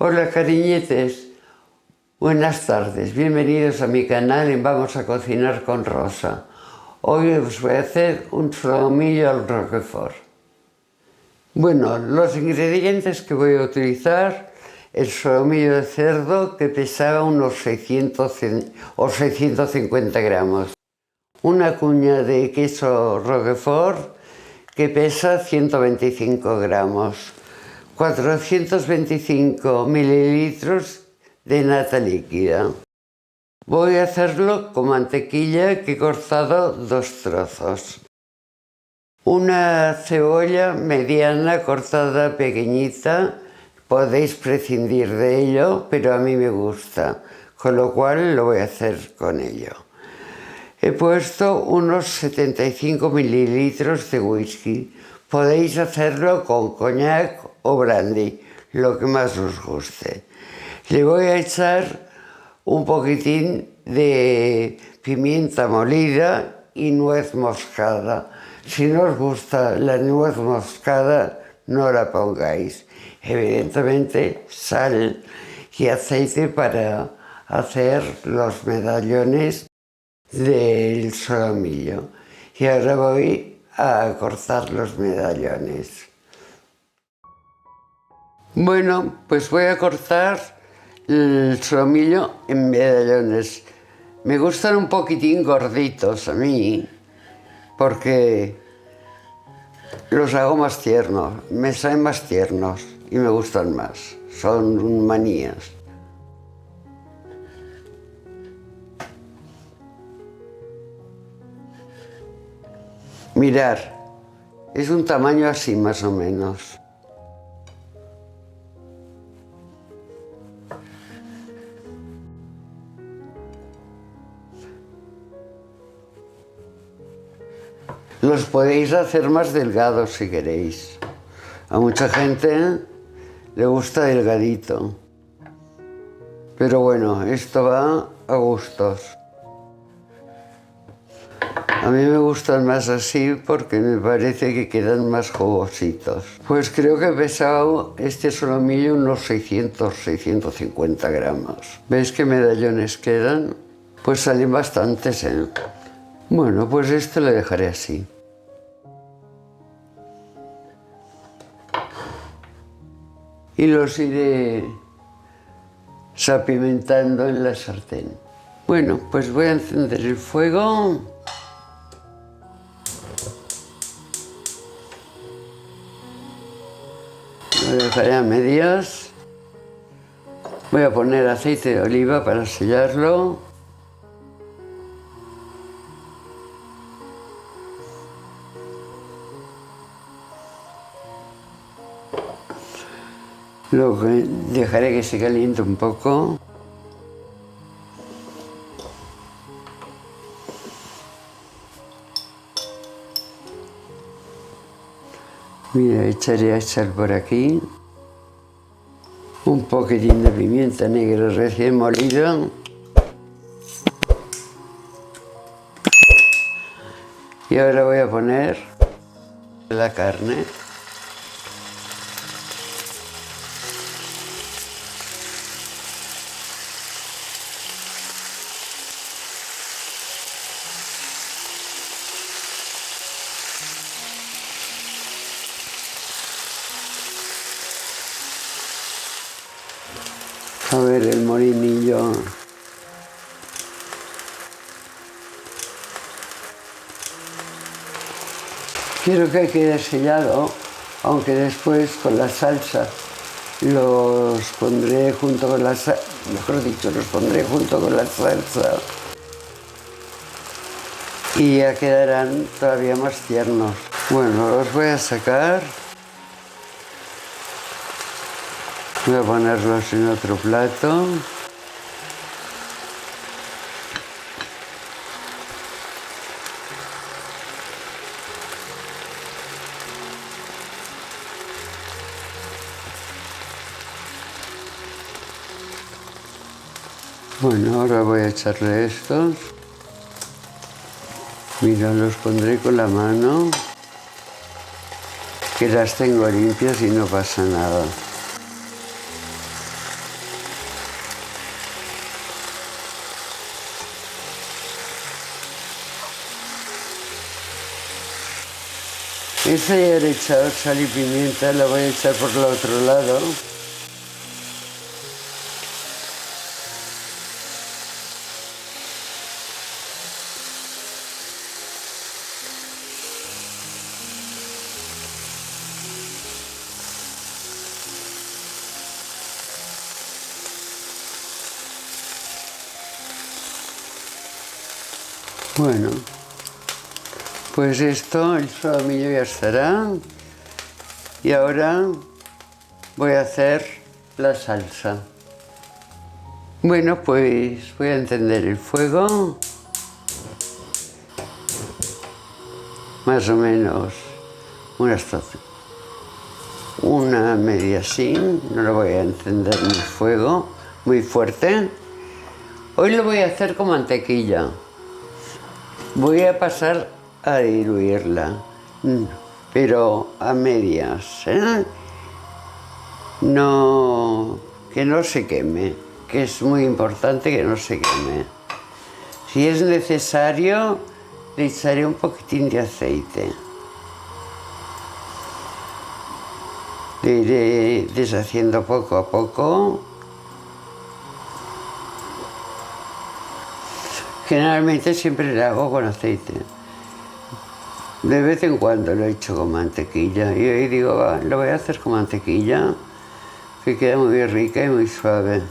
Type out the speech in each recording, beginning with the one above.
Hola cariñetes, buenas tardes, bienvenidos a mi canal en Vamos a Cocinar con Rosa. Hoy os voy a hacer un solomillo al roquefort. Bueno, los ingredientes que voy a utilizar: el solomillo de cerdo, que pesaba unos 600 o 650 gramos. Una cuña de queso roquefort que pesa 125 gramos. 425 mililitros de nata líquida. Voy a hacerlo con mantequilla que he cortado 2 trozos. Una cebolla mediana cortada pequeñita, podéis prescindir de ello, pero a mí me gusta, con lo cual lo voy a hacer con ello. He puesto unos 75 mililitros de whisky. Podéis hacerlo con coñac o brandy, lo que más os guste. Le voy a echar un poquitín de pimienta molida y nuez moscada. Si no os gusta la nuez moscada, no la pongáis. Evidentemente, sal y aceite para hacer los medallones del solomillo. Y ahora voy a cortar los medallones. Bueno, pues voy a cortar el solomillo en medallones. Me gustan un poquitín gorditos a mí, porque los hago más tiernos, me salen más tiernos y me gustan más. Son manías. Mirar, es un tamaño así más o menos. Los podéis hacer más delgados si queréis. A mucha gente le gusta delgadito. Pero bueno, esto va a gustos. A mí me gustan más así porque me parece que quedan más jugositos. Pues creo que he pesado este solomillo unos 600-650 gramos. ¿Veis qué medallones quedan? Pues salen bastantes, ¿eh? Bueno, pues esto lo dejaré así. Y los iré salpimentando en la sartén. Bueno, pues voy a encender el fuego. Lo dejaré a medias. Voy a poner aceite de oliva para sellarlo. Luego dejaré que se caliente un poco. Mira, echaré a echar por aquí un poquitín de pimienta negra recién molida. Y ahora voy a poner la carne. A ver el molinillo. Quiero que quede sellado, aunque después con la salsa los pondré junto con la salsa, mejor dicho, los pondré junto con la salsa y ya quedarán todavía más tiernos. Bueno, los voy a sacar. Voy a ponerlos en otro plato. Bueno, ahora voy a echarle estos. Mira, los pondré con la mano, que las tengo limpias y no pasa nada. Esta ya le he echado sal y pimienta, la voy a echar por el otro lado. Bueno, pues esto, el solomillo ya estará. Y ahora voy a hacer la salsa. Bueno, pues voy a encender el fuego. Más o menos una media así. No lo voy a encender muy fuego, muy fuerte. Hoy lo voy a hacer con mantequilla. Voy a pasar a diluirla, pero a medias, ¿eh? No, que no se queme, que es muy importante que no se queme. Si es necesario, le echaré un poquitín de aceite. Le iré deshaciendo poco a poco. Generalmente siempre lo hago con aceite. De vez en cuando lo he hecho con mantequilla. Y hoy digo, va, lo voy a hacer con mantequilla, que queda muy rica y muy suave.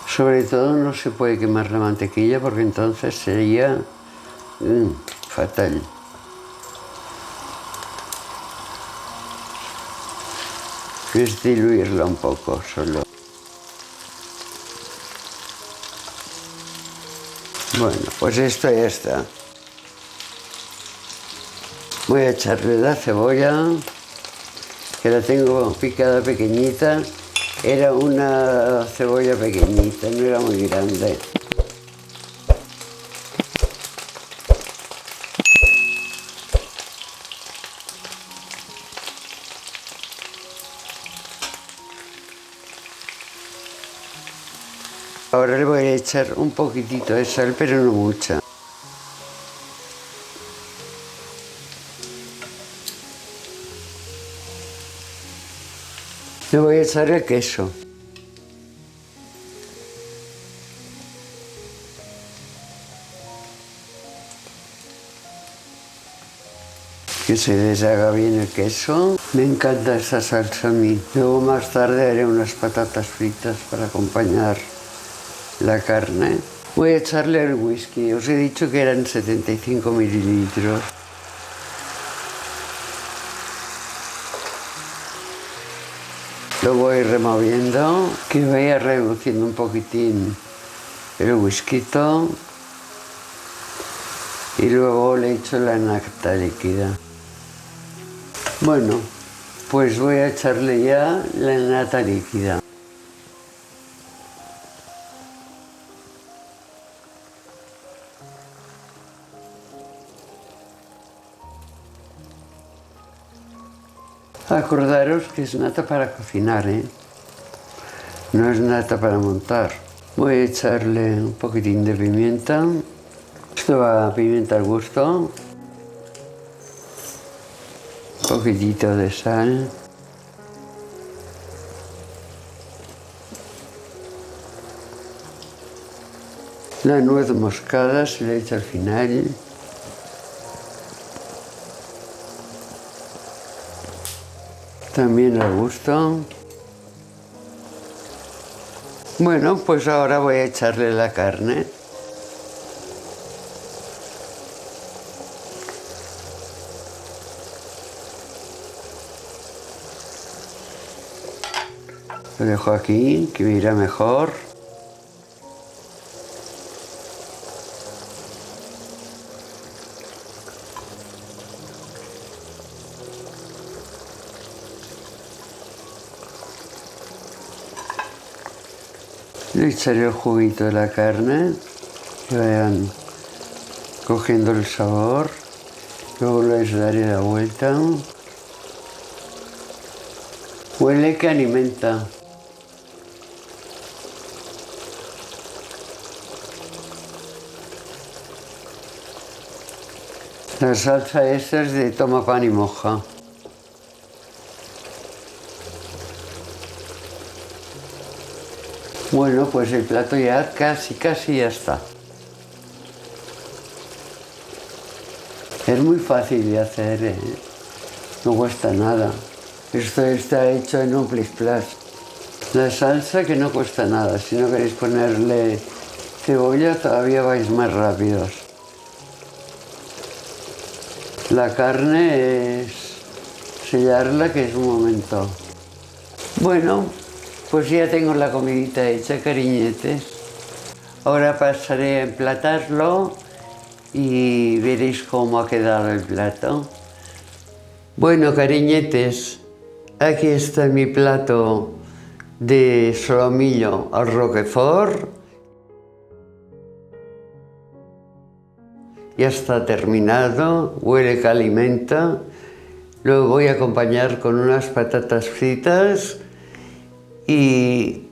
Sobre todo no se puede quemar la mantequilla porque entonces sería fatal. Es diluirla un poco solo. Bueno, pues esto ya está. Voy a echarle la cebolla, que la tengo picada pequeñita. Era una cebolla pequeñita, no era muy grande. Ahora le voy a echar un poquitito de sal, pero no mucha. Le voy a echar el queso. Que se deshaga bien el queso. Me encanta esta salsa a mí. Luego más tarde haré unas patatas fritas para acompañar la carne. Voy a echarle el whisky. Os he dicho que eran 75 mililitros. Lo voy removiendo, que vaya reduciendo un poquitín el whisky. Y luego le echo la nata líquida. Bueno, pues voy a echarle ya la nata líquida. Acordaros que es nata para cocinar, ¿eh? No es nata para montar. Voy a echarle un poquitín de pimienta. Esto va a pimienta al gusto. Un poquitito de sal. La nuez moscada se le echa al final. También al gusto. Bueno, pues ahora voy a echarle la carne. Lo dejo aquí, que me irá mejor. Le echaré el juguito de la carne, que vayan cogiendo el sabor. Luego les daré la vuelta. Huele que alimenta. La salsa esa es de toma pan y moja. Bueno, pues el plato ya casi ya está. Es muy fácil de hacer, ¿eh? No cuesta nada. Esto está hecho en un plis plas. La salsa que no cuesta nada. Si no queréis ponerle cebolla todavía vais más rápidos. La carne es sellarla, que es un momento. Bueno, pues ya tengo la comidita hecha, cariñetes. Ahora pasaré a emplatarlo y veréis cómo ha quedado el plato. Bueno, cariñetes, aquí está mi plato de solomillo al roquefort. Ya está terminado, huele que alimenta. Lo voy a acompañar con unas patatas fritas y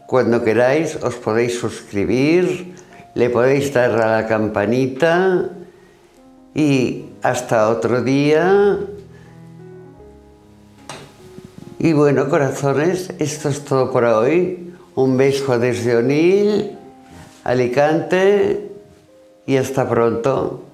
cuando queráis os podéis suscribir, le podéis dar a la campanita y hasta otro día. Y bueno, corazones, esto es todo por hoy. Un beso desde Onil, Alicante, y hasta pronto.